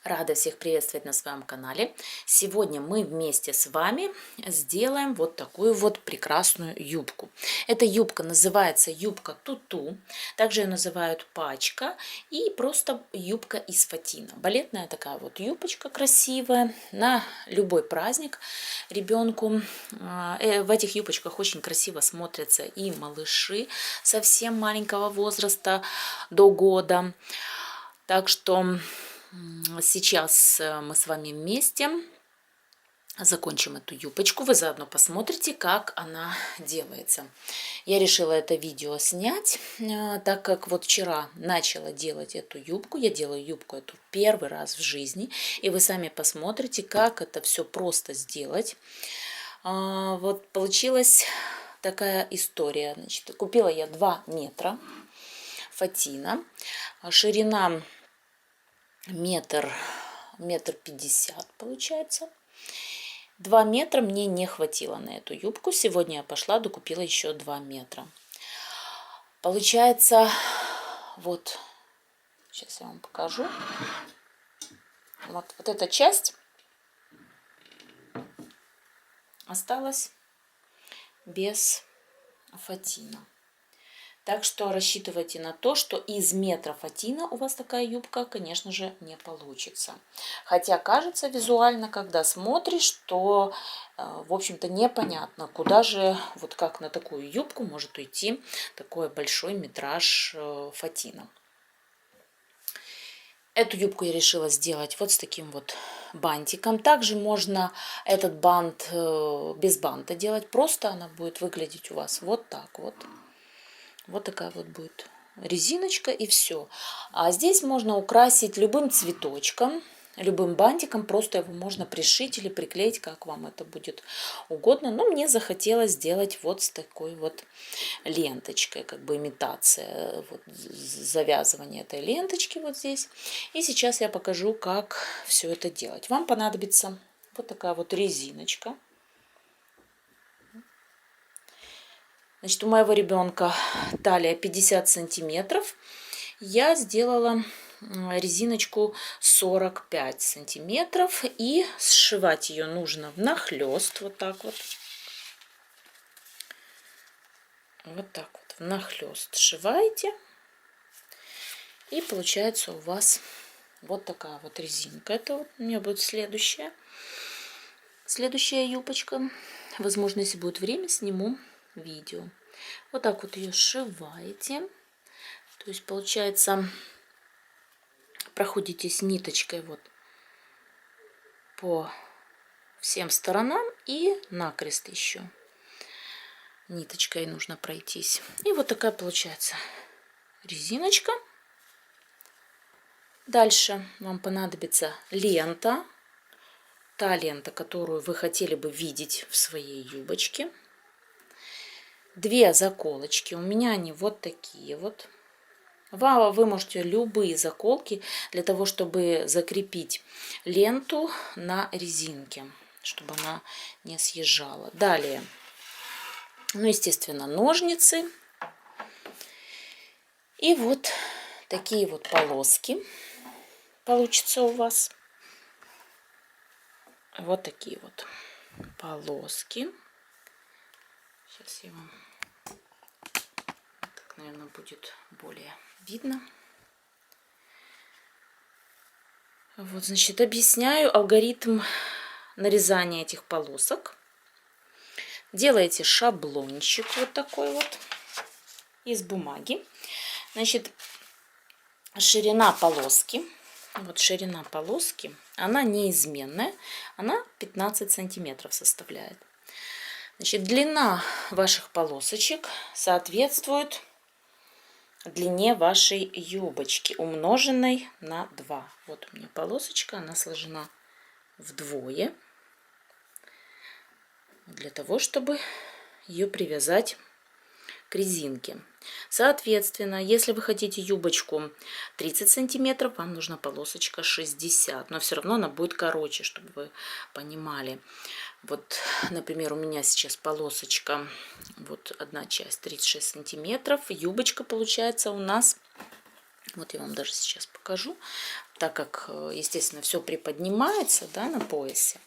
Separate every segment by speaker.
Speaker 1: Рада всех приветствовать на своем канале. Сегодня мы вместе с вами сделаем вот такую вот прекрасную юбку. Эта юбка называется юбка туту, также ее называют пачка и просто юбка из фатина. Балетная такая вот юбочка красивая на любой праздник ребенку. В этих юбочках очень красиво смотрятся и малыши совсем маленького возраста до года. Так что сейчас мы с вами вместе закончим эту юбочку. Вы заодно посмотрите, как она делается. Я решила это видео снять, так как вот вчера начала делать эту юбку. Я делаю юбку эту первый раз в жизни. И вы сами посмотрите, как это все просто сделать. Вот получилась такая история. Значит, купила я 2 метра фатина. Ширина метр 50 получается. 2 метра мне не хватило на эту юбку. Сегодня я пошла, докупила еще 2 метра. Получается, вот, сейчас я вам покажу. Вот эта часть осталась без фатина. Так что рассчитывайте на то, что из метра фатина у вас такая юбка, конечно же, не получится. Хотя кажется визуально, когда смотришь, что, в общем-то, непонятно, куда же, вот как на такую юбку может уйти такой большой метраж фатина. Эту юбку я решила сделать вот с таким вот бантиком. Также можно этот бант без банта делать. Просто она будет выглядеть у вас вот так вот. Вот такая вот будет резиночка и все. А здесь можно украсить любым цветочком, любым бантиком. Просто его можно пришить или приклеить, как вам это будет угодно. Но мне захотелось сделать вот с такой вот ленточкой, как бы имитация вот завязывания этой ленточки вот здесь. И сейчас я покажу, как все это делать. Вам понадобится вот такая вот резиночка. Значит, у моего ребенка талия 50 сантиметров. Я сделала резиночку 45 сантиметров. И сшивать ее нужно внахлёст. Вот так вот. Вот так вот внахлёст сшиваете. И получается у вас вот такая вот резинка. Это вот у меня будет следующая юбочка. Возможно, если будет время, сниму видео. Вот так вот ее сшиваете. То есть получается, проходитесь ниточкой вот по всем сторонам и накрест еще ниточкой нужно пройтись. И вот такая получается резиночка. Дальше вам понадобится лента. Та лента, которую вы хотели бы видеть в своей юбочке. 2 заколочки. У меня они вот такие вот. Вы можете любые заколки для того, чтобы закрепить ленту на резинке, чтобы она не съезжала. Далее, ну, естественно, ножницы. И вот такие вот полоски получится у вас. Вот такие вот полоски. Сейчас я вам... Так, наверное, будет более видно. Вот, значит, объясняю алгоритм нарезания этих полосок. Делаете шаблончик вот такой вот из бумаги. Значит, ширина полоски. Вот ширина полоски, она неизменная. Она 15 сантиметров составляет. Значит, длина ваших полосочек соответствует длине вашей юбочки, умноженной на 2. Вот у меня полосочка, она сложена вдвое, для того, чтобы ее привязать к резинке. Соответственно, если вы хотите юбочку 30 сантиметров, вам нужна полосочка 60, но все равно она будет короче, чтобы вы понимали. Вот, например, у меня сейчас полосочка, вот одна часть 36 сантиметров, юбочка получается у нас, вот я вам даже сейчас покажу, так как, естественно, все приподнимается, да, на поясе.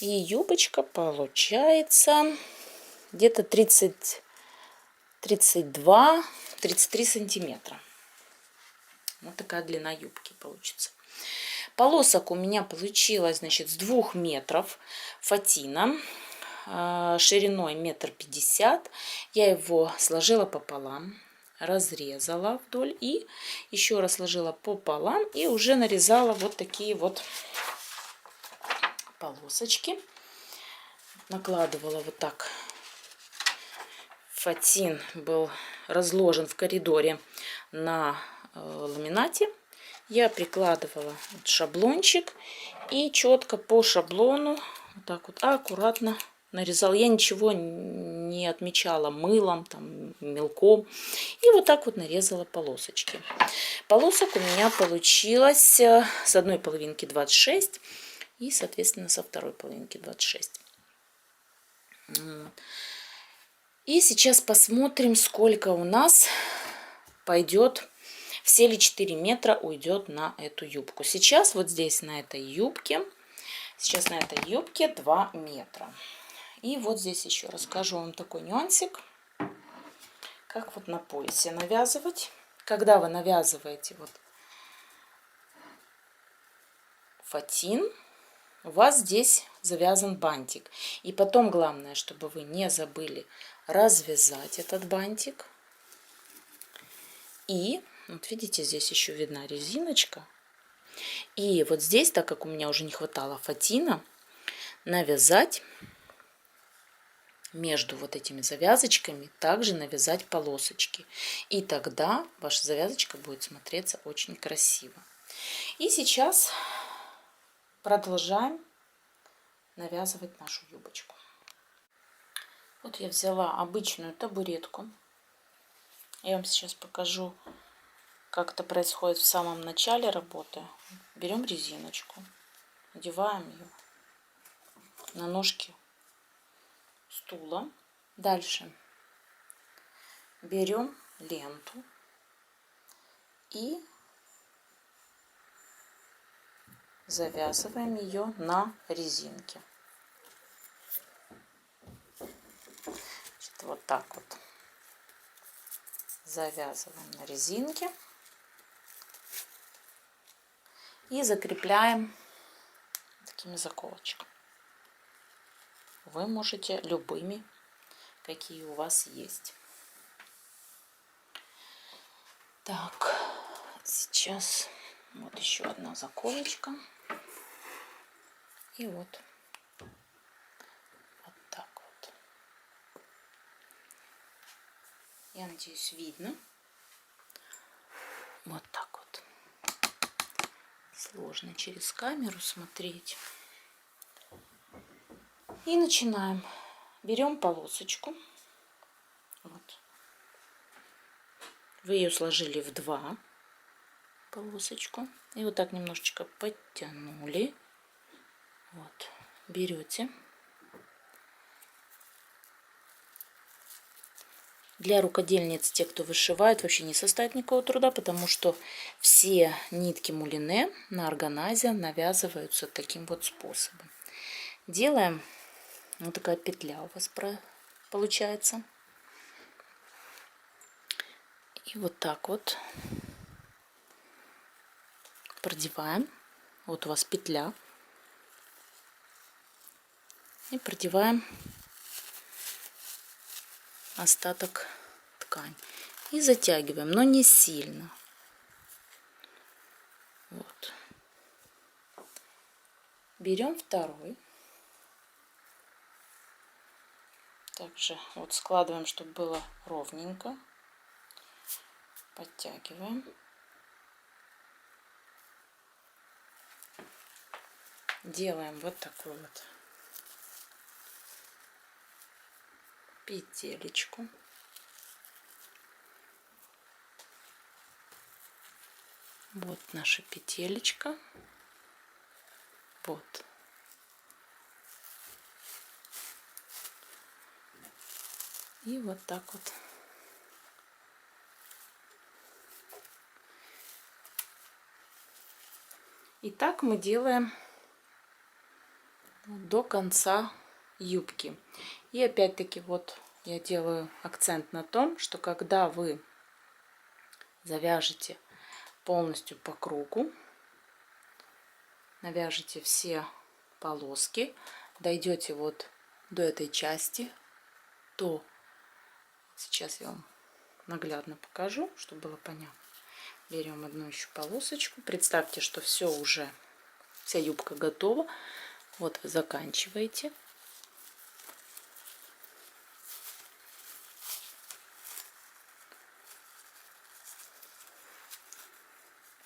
Speaker 1: И юбочка получается где-то 32-33 сантиметра. Вот такая длина юбки получится. Полосок у меня получилось, значит, с 2 метров фатина, шириной 1,50 м. Я его сложила пополам, разрезала вдоль и еще раз сложила пополам и уже нарезала вот такие вот полосочки. Накладывала вот так. Фатин был разложен в коридоре на ламинате. Я прикладывала вот шаблончик и четко по шаблону вот так вот аккуратно нарезала. Я ничего не отмечала мылом, там, мелком. И вот так вот нарезала полосочки. Полосок у меня получилось с одной половинки 26 и, соответственно, со второй половинки 26. И сейчас посмотрим, сколько у нас пойдет, все ли 4 метра уйдет на эту юбку. Сейчас вот здесь на этой юбке, 2 метра. И вот здесь еще расскажу вам такой нюансик, как вот на поясе навязывать. Когда вы навязываете вот фатин, у вас здесь завязан бантик. И потом главное, чтобы вы не забыли развязать этот бантик. И вот видите, здесь еще видна резиночка. И вот здесь, так как у меня уже не хватало фатина, навязать между вот этими завязочками, также навязать полосочки. И тогда ваша завязочка будет смотреться очень красиво. И сейчас продолжаем навязывать нашу юбочку. Вот я взяла обычную табуретку. Я вам сейчас покажу, как это происходит в самом начале работы. Берем резиночку, надеваем ее на ножки стула. Дальше берем ленту и завязываем ее на резинке. Значит, вот так вот завязываем на резинке и закрепляем такими заколочками. Вы можете любыми, какие у вас есть. Так, сейчас вот еще одна заколочка. И вот так вот. Я надеюсь, видно. Вот так вот. Сложно через камеру смотреть. И начинаем. Берем полосочку. Вот. Вы ее сложили в 2 полосочку. И вот так немножечко подтянули. Вот. Берете. Для рукодельниц, те, кто вышивает, вообще не составит никакого труда, потому что все нитки мулине на органазе навязываются таким вот способом. Делаем, вот такая петля у вас получается. И вот так вот продеваем. Вот у вас петля. И продеваем остаток ткани. И затягиваем, но не сильно. Вот. Берем второй. Также вот складываем, чтобы было ровненько. Подтягиваем. Делаем вот такую вот петелечку. Вот наша петелечка. Вот. И вот так вот. И так мы делаем до конца юбки. И опять-таки вот я делаю акцент на том, что когда вы завяжете полностью по кругу, навяжете все полоски, дойдете вот до этой части, то сейчас я вам наглядно покажу, чтобы было понятно. Берем одну еще полосочку. Представьте, что все уже, вся юбка готова. Вот вы заканчиваете.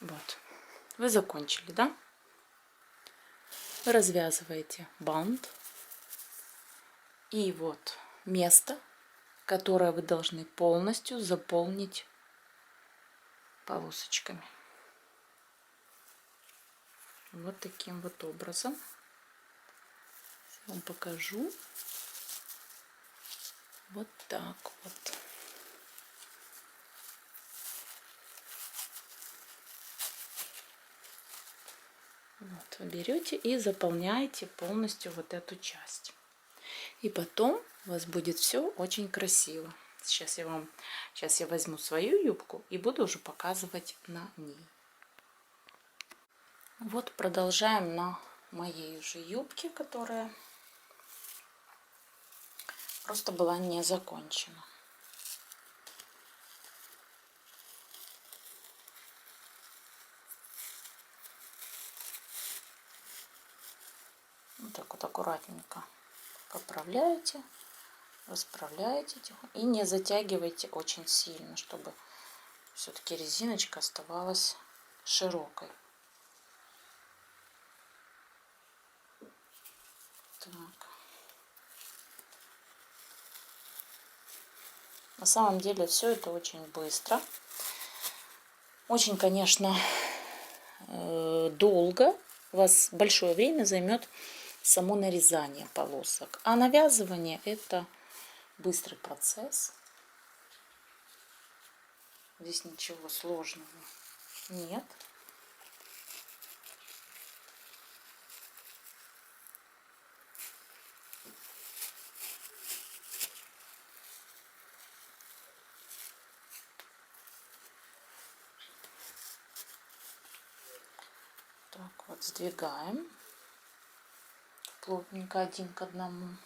Speaker 1: Вот. Вы закончили, да? Вы развязываете бант. И вот место, которое вы должны полностью заполнить полосочками. Вот таким вот образом. Вам покажу. Вот так вот. Вот, вы берете и заполняете полностью вот эту часть. И потом у вас будет все очень красиво. Сейчас я возьму свою юбку и буду уже показывать на ней. Вот продолжаем на моей уже юбке, которая просто была не закончена. Вот так вот аккуратненько поправляете, расправляете и не затягивайте очень сильно, чтобы все-таки резиночка оставалась широкой. Так. На самом деле все это очень быстро. Очень, конечно, долго. У вас большое время займет само нарезание полосок. А навязывание — это быстрый процесс. Здесь ничего сложного нет. Так вот, сдвигаем плотненько один к одному.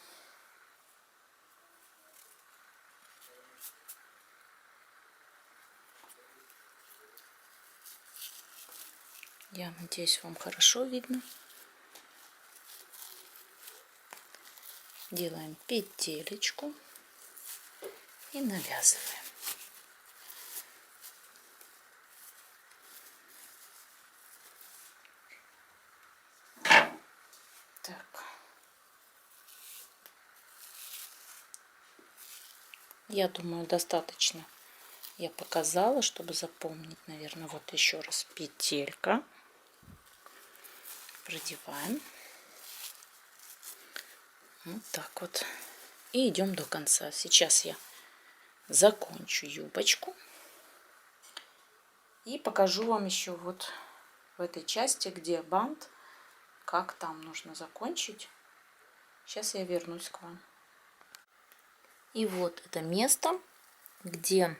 Speaker 1: Я надеюсь, вам хорошо видно. Делаем петелечку и навязываем. Так. Я думаю, достаточно я показала, чтобы запомнить, наверное, вот еще раз петелька. Продеваем. Вот так вот. И идем до конца. Сейчас я закончу юбочку. И покажу вам еще вот в этой части, где бант, как там нужно закончить. Сейчас я вернусь к вам. И вот это место, где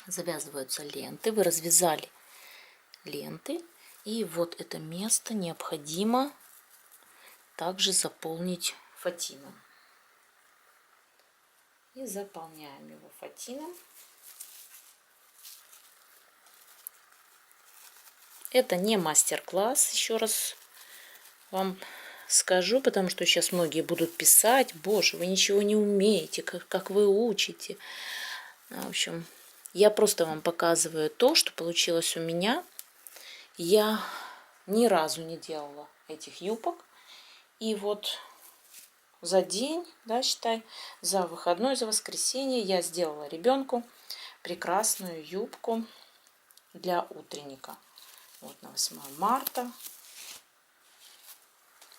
Speaker 1: завязываются ленты. Вы развязали ленты. И вот это место необходимо также заполнить фатином. И заполняем его фатином. Это не мастер-класс, еще раз вам скажу, потому что сейчас многие будут писать: боже, вы ничего не умеете, как вы учите. В общем, я просто вам показываю то, что получилось у меня. Я ни разу не делала этих юбок. И вот за день, да, считай, за выходной, за воскресенье я сделала ребенку прекрасную юбку для утренника. Вот на 8 марта.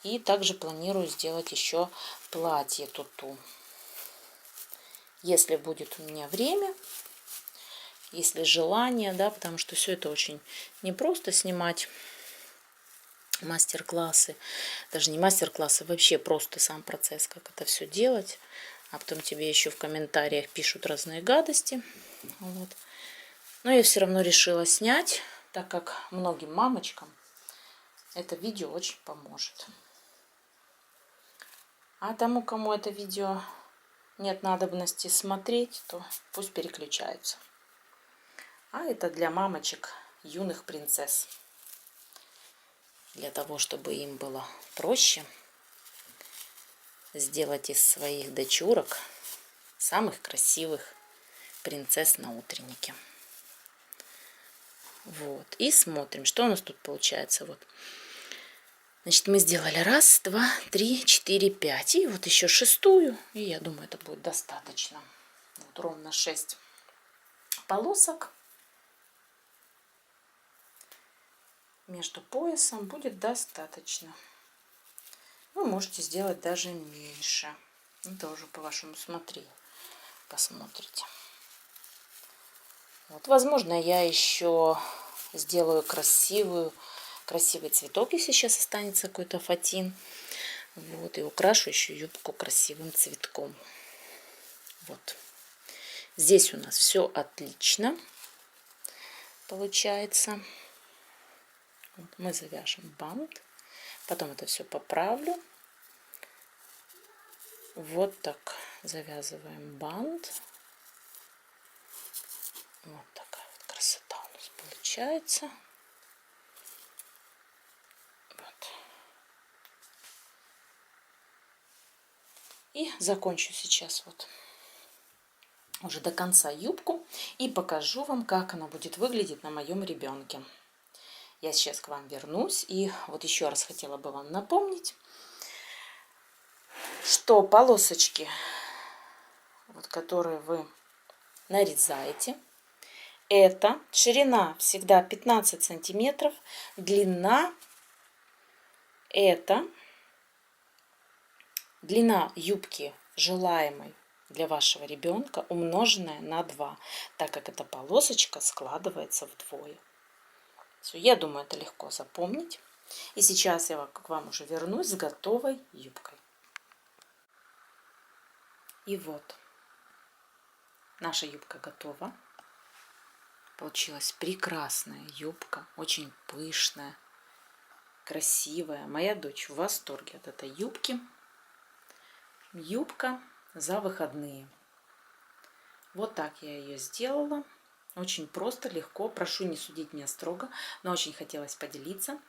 Speaker 1: И также планирую сделать еще платье туту. Если будет у меня время, если желание, да, потому что все это очень непросто снимать мастер-классы, даже не мастер-классы, вообще просто сам процесс, как это все делать. А потом тебе еще в комментариях пишут разные гадости. Вот. Но я все равно решила снять, так как многим мамочкам это видео очень поможет. А тому, кому это видео нет надобности смотреть, то пусть переключаются. А это для мамочек, юных принцесс. Для того, чтобы им было проще сделать из своих дочурок самых красивых принцесс на утреннике. Вот. И смотрим, что у нас тут получается. Вот. Значит, мы сделали 1, 2, 3, 4, 5. И вот еще 6-ю. И я думаю, это будет достаточно. Вот ровно 6 полосок. Между поясом будет достаточно. Вы можете сделать даже меньше. Это уже по вашему усмотрению. Посмотрите. Вот, возможно, я еще сделаю красивый цветок, если сейчас останется какой-то фатин. Вот, и украшу еще юбку красивым цветком. Вот. Здесь у нас все отлично получается. Вот, мы завяжем бант. Потом это все поправлю. Вот так завязываем бант. Вот такая вот красота у нас получается. Вот. И закончу сейчас вот уже до конца юбку и покажу вам, как она будет выглядеть на моем ребенке. Я сейчас к вам вернусь, и вот еще раз хотела бы вам напомнить, что полосочки, вот, которые вы нарезаете, это ширина всегда 15 сантиметров, длина это длина юбки желаемой для вашего ребенка, умноженная на 2, так как эта полосочка складывается вдвое. Все, я думаю, это легко запомнить. И сейчас я к вам уже вернусь с готовой юбкой. И вот наша юбка готова. Получилась прекрасная юбка, очень пышная, красивая. Моя дочь в восторге от этой юбки. Юбка за выходные. Вот так я ее сделала. Очень просто, легко. Прошу не судить меня строго, но очень хотелось поделиться.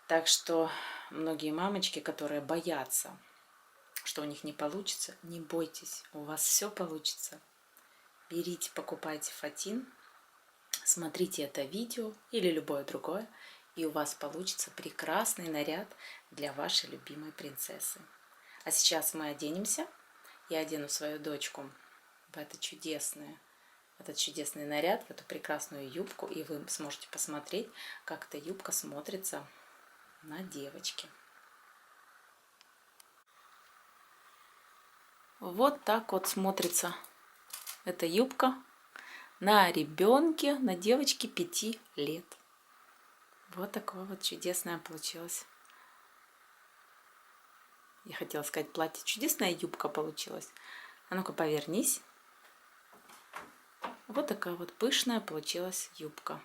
Speaker 1: Так что многие мамочки, которые боятся, что у них не получится, не бойтесь, у вас все получится. Берите, покупайте фатин, смотрите это видео или любое другое, и у вас получится прекрасный наряд для вашей любимой принцессы. А сейчас мы оденемся. Я одену свою дочку в этот чудесный наряд, в эту прекрасную юбку, и вы сможете посмотреть, как эта юбка смотрится на девочке. Вот так вот смотрится эта юбка на ребенке, на девочке 5 лет. Вот такое вот чудесное получилось. Я хотела сказать платье. Чудесная юбка получилась. А ну-ка повернись. Вот такая вот пышная получилась юбка.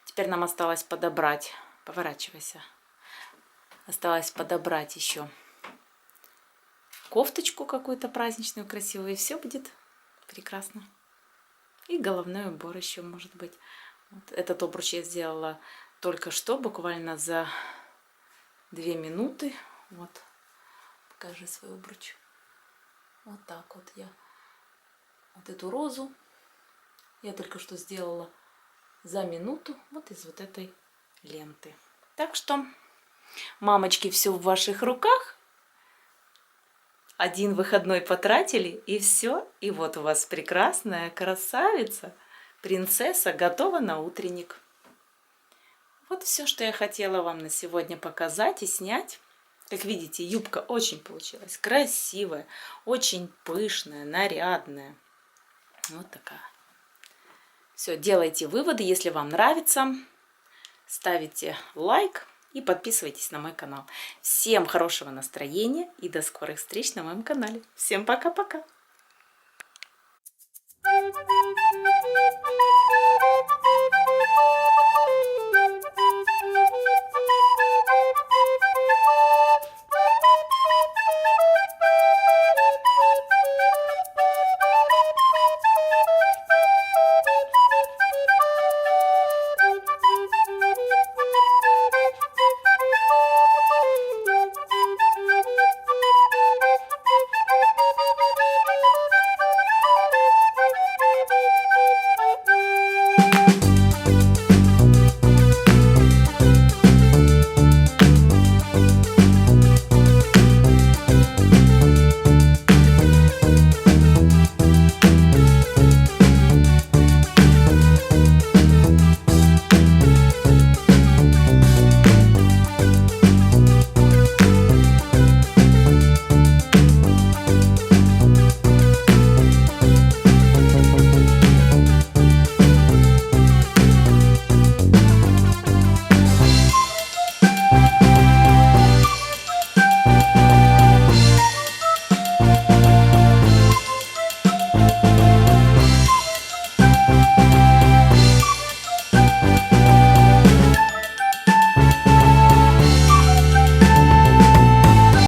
Speaker 1: Теперь нам осталось подобрать. Поворачивайся. Осталось подобрать еще кофточку какую-то праздничную, красивую. И все будет прекрасно. И головной убор еще может быть. Вот этот обруч я сделала только что, буквально за 2 минуты. Вот. Покажи свой обруч. Вот так вот я. Вот эту розу я только что сделала за минуту вот из вот этой ленты. Так что, мамочки, все в ваших руках. Один выходной потратили, и все. И вот у вас прекрасная красавица, принцесса, готова на утренник. Вот все, что я хотела вам на сегодня показать и снять. Как видите, юбка очень получилась красивая, очень пышная, нарядная. Вот такая. Все, делайте выводы. Если вам нравится, ставите лайк, и подписывайтесь на мой канал. Всем хорошего настроения и до скорых встреч на моем канале. Всем пока-пока!